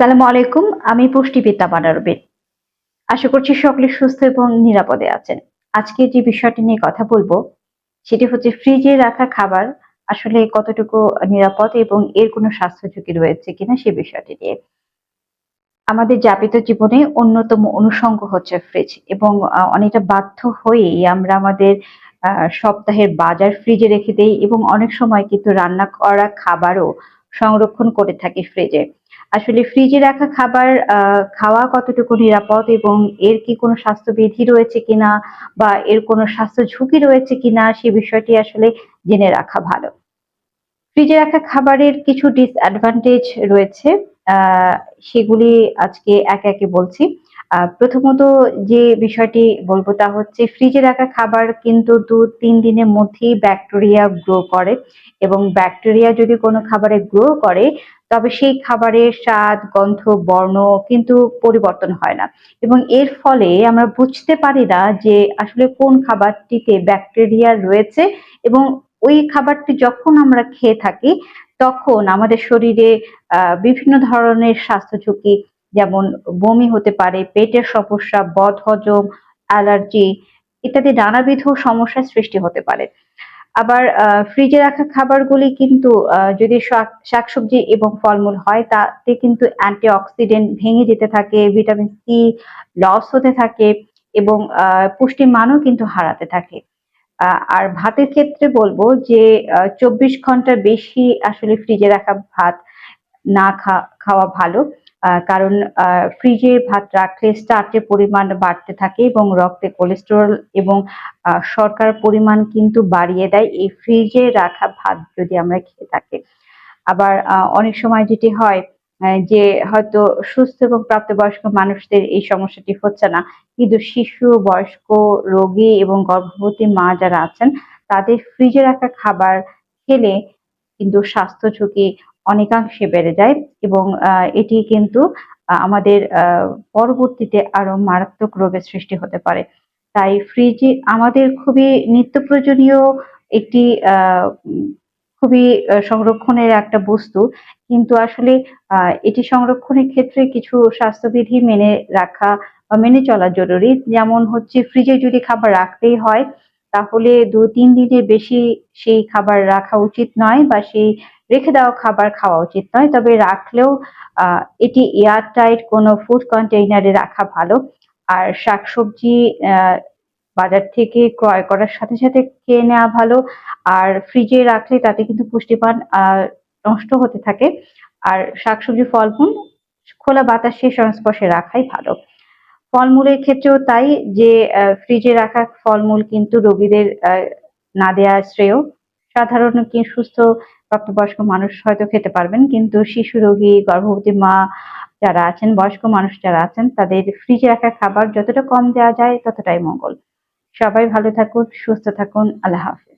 আসসালামু আলাইকুম। আমি পুষ্টিবিদ্যা বানারবিন। আশা করছি সকলে সুস্থ এবং নিরাপদে আছেন। আজকে যে বিষয়টি নিয়ে কথা বলবো, সেটি হচ্ছে ফ্রিজে রাখা খাবার আসলে কতটুকু নিরাপদ এবং এর কোনো স্বাস্থ্য ঝুঁকি রয়েছে কিনা সে বিষয়টি নিয়ে। আমাদের যাপিত জীবনে অন্যতম অনুষঙ্গ হচ্ছে ফ্রিজ এবং অনেকটা বাধ্য হয়েই আমরা আমাদের সপ্তাহের বাজার ফ্রিজে রেখে দেই এবং অনেক সময় কিন্তু রান্না করা খাবারও সংরক্ষণ করে থাকি ফ্রিজে। আসলে ফ্রিজে রাখা খাবার খাওয়া কতটুকু নিরাপদ এবং এর কি কোনো স্বাস্থ্যবিধি রয়েছে কিনা বা এর কোনো স্বাস্থ্য ঝুঁকি রয়েছে কিনা সে বিষয়টি আসলে জেনে রাখা ভালো। ফ্রিজে রাখা খাবারের কিছু ডিসঅ্যাডভান্টেজ রয়েছে। আ সেগুলি আজকে একে, একে বলছি। প্রথমত যে বিষয়টি বলব তা হচ্ছে ফ্রিজে রাখা খাবার কিন্তু ২-৩ দিনের মধ্যেই ব্যাকটেরিয়া গ্রো করে এবং ব্যাকটেরিয়া যদি কোনো খাবারে গ্রো করে তবে সেই খাবারের স্বাদ, গন্ধ, বর্ণ কিন্তু পরিবর্তন হয় না এবং এর ফলে আমরা বুঝতে পারি না যে আসলে কোন খাবারটিতে ব্যাকটেরিয়া রয়েছে এবং ওই খাবারটি যখন আমরা খেয়ে থাকি, তখন আমাদের শরীরে বিভিন্ন ধরনের স্বাস্থ্য ঝুঁকি যেমন বমি হতে পারে, পেটের সমস্যা, বদহজম, অ্যালার্জি ইত্যাদি নানাবিধ সমস্যার সৃষ্টি হতে পারে। আবার ফ্রিজে রাখা খাবারগুলি কিন্তু যদি শাকসবজি এবং ফলমূল হয় তাতে কিন্তু অ্যান্টিঅক্সিডেন্ট ভেঙে যেতে থাকে, ভিটামিন সি লস হতে থাকে এবং পুষ্টির মানও কিন্তু হারাতে থাকে। আর ভাতের ক্ষেত্রে বলব যে ২৪ ঘন্টার বেশি আসলে ফ্রিজে রাখা ভাত না খাওয়া ভালো। কারণ ফ্রিজে ভাত রাখলে স্টার্চের পরিমাণ বাড়তে থাকে এবং রক্তে কোলেস্টেরল এবং শর্করার পরিমাণ কিন্তু বাড়িয়ে দেয় এই ফ্রিজে রাখা ভাত যদি আমরা খেয়ে থাকি। আবার অনেক সময় যেটি হয় যে হয়তো সুস্থ এবং প্রাপ্তবয়স্ক মানুষদের এই সমস্যাটি হচ্ছে না। কিন্তু শিশু, বয়স্ক, রোগী এবং গর্ভবতী মা যারা আছেন তাদের ফ্রিজে রাখা খাবার খেলে কিন্তু স্বাস্থ্য ঝুঁকি অনেকাংশে বেড়ে যায় এবং এটি কিন্তু আমাদের পরবর্তীতে আরো মারাত্মক রোগের সৃষ্টি হতে পারে। তাই ফ্রিজে আমাদের খুবই নিত্য প্রয়োজনীয় একটি আ উম খুবই সংরক্ষণের একটা বস্তু। কিন্তু আসলে এটি সংরক্ষণের ক্ষেত্রে কিছু স্বাস্থ্যবিধি মেনে রাখা বা মেনে চলা জরুরি। যেমন হচ্ছে ফ্রিজে যদি খাবার রাখতেই হয়, তাহলে ২-৩ দিনের বেশি সেই খাবার রাখা উচিত নয় বা সেই রেখে দেওয়া খাবার খাওয়া উচিত নয়। তবে রাখলেও আ এটি এয়ার টাইট কোনো ফুড কন্টেইনার এ রাখা ভালো। আর শাকসবজি অ্যা বাজার থেকে ক্রয় করার সাথে, সাথে খেয়ে নেওয়া ভালো। আর ফ্রিজে রাখলে তাতে কিন্তু পুষ্টিপান নষ্ট হতে থাকে। আর শাকসবজি, ফলমূল খোলা বাতাসের সংস্পর্শে রাখাই ভালো। ফলমূলের ক্ষেত্রেও তাই যে ফ্রিজে রাখা ফলমূল কিন্তু রোগীদের না দেয়া শ্রেয়। সাধারণ সুস্থ প্রাপ্তবয়স্ক মানুষ হয়তো খেতে পারবেন। কিন্তু শিশু রোগী, গর্ভবতী মা যারা আছেন, বয়স্ক মানুষ যারা আছেন তাদের ফ্রিজে রাখা খাবার যতটা কম দেয়া যায় ততটাই মঙ্গল। সবাই ভালো থাকুন, সুস্থ থাকুন। আল্লাহ হাফেজ।